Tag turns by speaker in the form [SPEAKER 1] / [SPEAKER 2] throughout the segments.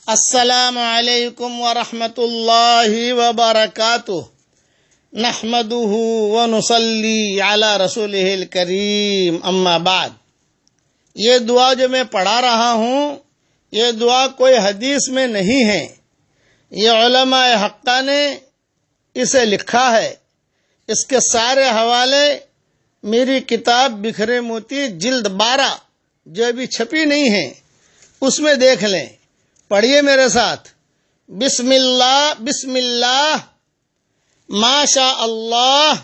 [SPEAKER 1] السلام علیکم ورحمۃ اللہ وبرکاتہ نحمده ونصلی علی رسولہ الکریم اما بعد۔ یہ دعا جو میں پڑھا رہا ہوں، یہ دعا کوئی حدیث میں نہیں ہے، یہ علماء حقہ نے اسے لکھا ہے۔ اس کے سارے حوالے میری کتاب بکھرے موتی جلد 12 جو ابھی چھپی نہیں ہے اس میں دیکھ لیں۔ پڑھیے میرے ساتھ۔ بسم اللہ بسم اللہ ما شاء اللہ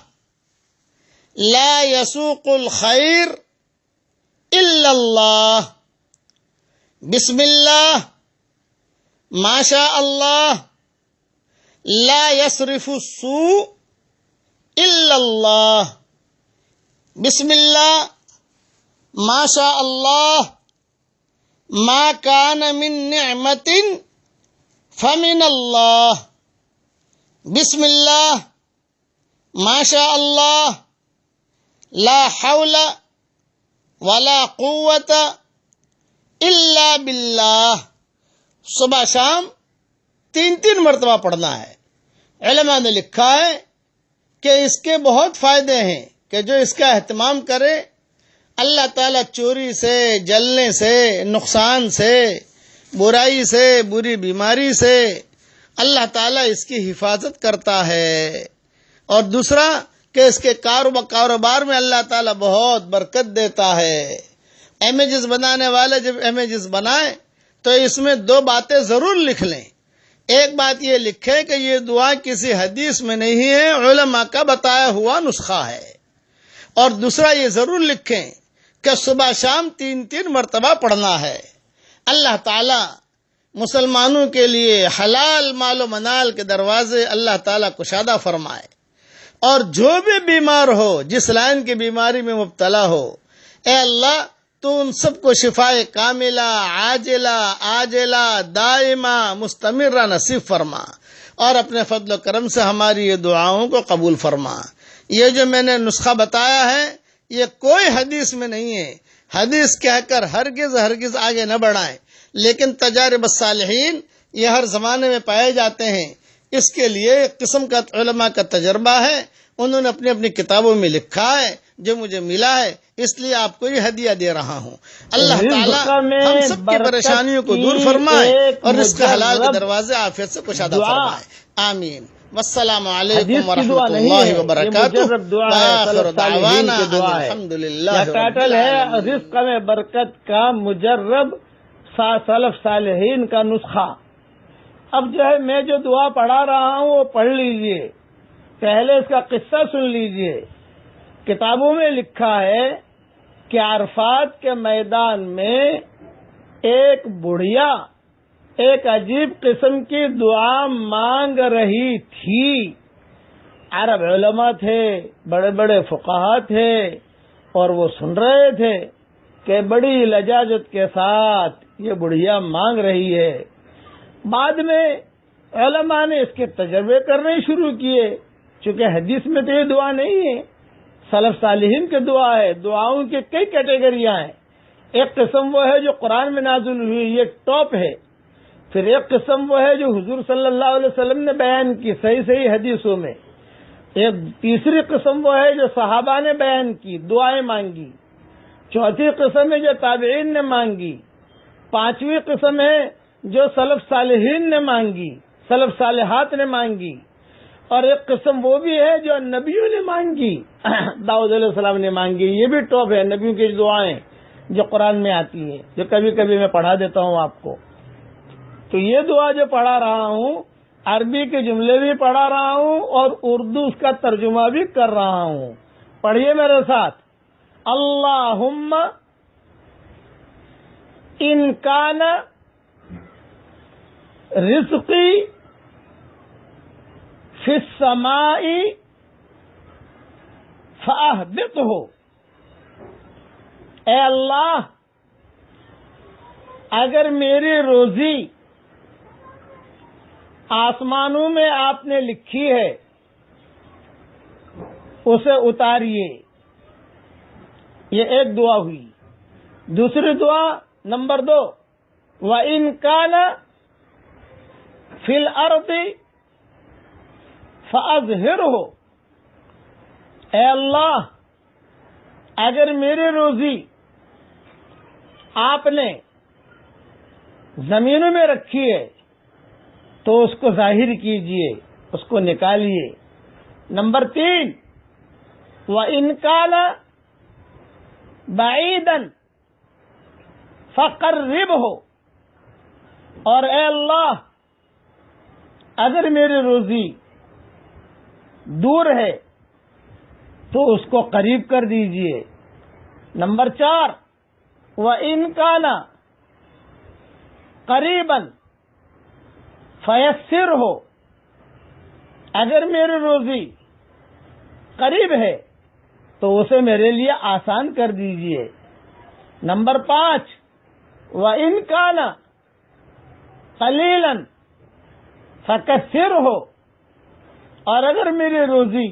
[SPEAKER 1] لا یسوق الخیر الا اللہ۔ بسم اللہ ما شاء اللہ لا یصرف السوء الا اللہ۔ بسم اللہ ما شاء اللہ ما کان من نعمت فمن اللہ۔ بسم اللہ ما شاء اللہ لا حول ولا قوت الا باللہ۔ صبح شام 3 مرتبہ پڑھنا ہے۔ علماء نے لکھا ہے کہ اس کے بہت فائدے ہیں کہ جو اس کا اہتمام کرے اللہ تعالیٰ چوری سے، جلنے سے، نقصان سے، برائی سے، بری بیماری سے اللہ تعالیٰ اس کی حفاظت کرتا ہے۔ اور دوسرا کہ اس کے کاروبار میں اللہ تعالیٰ بہت برکت دیتا ہے۔ امیجز بنانے والے جب امیجز بنائیں تو اس میں 2 باتیں ضرور لکھ لیں۔ ایک بات یہ لکھیں کہ یہ دعا کسی حدیث میں نہیں ہے، علماء کا بتایا ہوا نسخہ ہے۔ اور دوسرا یہ ضرور لکھیں کہ صبح شام 3 مرتبہ پڑھنا ہے۔ اللہ تعالیٰ مسلمانوں کے لیے حلال مال و منال کے دروازے اللہ تعالیٰ کشادہ فرمائے، اور جو بھی بیمار ہو، جس لائن کی بیماری میں مبتلا ہو، اے اللہ تو ان سب کو شفائے کاملہ، عاجلہ، دائمہ، مستمرہ نصیب فرما، اور اپنے فضل و کرم سے ہماری یہ دعاؤں کو قبول فرما۔ یہ جو میں نے نسخہ بتایا ہے یہ کوئی حدیث میں نہیں ہے۔ حدیث کہہ کر ہرگز آگے نہ بڑھائیں، لیکن تجارب الصالحین یہ ہر زمانے میں پائے جاتے ہیں۔ اس کے لیے ایک قسم کا علماء کا تجربہ ہے، انہوں نے اپنی کتابوں میں لکھا ہے جو مجھے ملا ہے، اس لیے آپ کو یہ ہدیہ دے رہا ہوں۔ اللہ تعالیٰ ہم سب کی پریشانیوں کو دور فرمائے اور رزق حلال کے دروازے عافیت سے کشادہ فرمائے، آمین۔ والسلام علیکم ورحمۃ اللہ وبرکاتہ۔ وآخر دعوانا الحمدللہ رب العالمین۔
[SPEAKER 2] رزق میں برکت کا مجرب سلف صالحین کا نسخہ۔ اب جو ہے میں جو دعا پڑھا رہا ہوں وہ پڑھ لیجئے، پہلے اس کا قصہ سن لیجئے۔ کتابوں میں لکھا ہے کہ عرفات کے میدان میں ایک بڑھیا ایک عجیب قسم کی دعا مانگ رہی تھی۔ عرب علماء تھے، بڑے بڑے فقہاء تھے، اور وہ سن رہے تھے کہ بڑی لجاجت کے ساتھ یہ بڑھیا مانگ رہی ہے۔ بعد میں علماء نے اس کے تجربے کرنے شروع کیے، چونکہ حدیث میں تو یہ دعا نہیں ہے، سلف صالحین کی دعا ہے۔ دعاؤں کی کئی کیٹیگریاں ہیں۔ ایک قسم وہ ہے جو قرآن میں نازل ہوئی، یہ ٹاپ ہے۔ پھر ایک قسم وہ ہے جو حضور صلی اللہ علیہ وسلم نے بیان کی صحیح حدیثوں میں۔ ایک تیسری قسم وہ ہے جو صحابہ نے بیان کی، دعائیں مانگی۔ چوتھی قسم ہے جو تابعین نے مانگی۔ 5ویں قسم ہے جو سلف صالحین نے مانگی، سلف صالحات نے مانگی۔ اور ایک قسم وہ بھی ہے جو نبیوں نے مانگی، داؤد علیہ السلام نے مانگی۔ یہ بھی ٹاپ ہے نبیوں کی دعائیں جو قرآن میں آتی ہیں، جو کبھی کبھی میں پڑھا دیتا ہوں آپ کو۔ تو یہ دعا جو پڑھا رہا ہوں، عربی کے جملے بھی پڑھا رہا ہوں اور اردو اس کا ترجمہ بھی کر رہا ہوں۔ پڑھیے میرے ساتھ۔ اللہم ان کان رزقی فی السماء فاہبطہ۔ اے اللہ اگر میری روزی آسمانوں میں آپ نے لکھی ہے اسے اتاریے۔ یہ ایک دعا ہوئی۔ دوسری دعا نمبر 2، وَإِن كَانَ فی الارض فاظہرہ، اے اللہ اگر میری روزی آپ نے زمینوں میں رکھی ہے تو اس کو ظاہر کیجئے، اس کو نکالیے۔ نمبر 3، وَإِنْ كَانَ بَعِيدًا فَقَرِّبْهُ، اور اے اللہ اگر میری روزی دور ہے تو اس کو قریب کر دیجئے۔ نمبر 4، وَإِنْ كَانَ قَرِيبًا فَيَسِّرْهُ، اگر میری روزی قریب ہے تو اسے میرے لیے آسان کر دیجئے۔ نمبر 5، وَإِنْ كَانَ قَلِيلًا فَكَثِّرْهُ، اور اگر میری روزی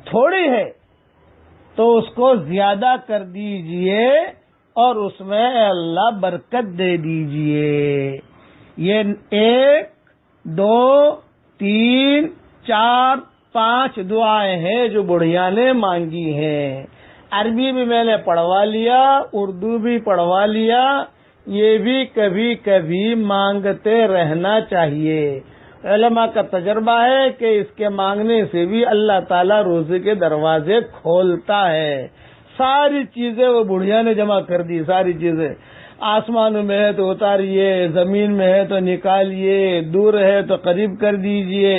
[SPEAKER 2] تھوڑی ہے تو اس کو زیادہ کر دیجئے اور اس میں اے اللہ برکت دے دیجئے۔ یہ 1 2 3 4 5 دعائیں ہیں جو بڑھیا نے مانگی ہیں۔ عربی بھی میں نے پڑھوا لیا، اردو بھی پڑھوا لیا، یہ بھی کبھی کبھی مانگتے رہنا چاہیے۔ علماء کا تجربہ ہے کہ اس کے مانگنے سے بھی اللہ تعالیٰ روزی کے دروازے کھولتا ہے۔ ساری چیزیں وہ بڑھیا نے جمع کر دی، ساری چیزیں۔ آسمانوں میں ہے تو اتاریے، زمین میں ہے تو نکالیے، دور ہے تو قریب کر دیجئے،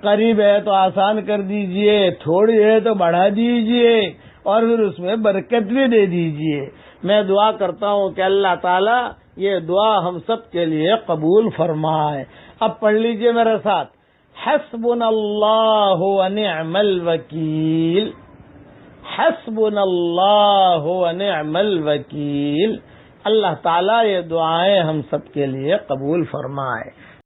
[SPEAKER 2] قریب ہے تو آسان کر دیجئے، تھوڑی ہے تو بڑھا دیجئے، اور پھر اس میں برکت بھی دے دیجئے۔ میں دعا کرتا ہوں کہ اللہ تعالیٰ یہ دعا ہم سب کے لیے قبول فرمائے۔ اب پڑھ لیجئے میرے ساتھ، حسبنا اللہ ونعم الوکیل، حسبنا اللہ ونعم الوکیل۔ اللہ تعالیٰ یہ دعائیں ہم سب کے لیے قبول فرمائے۔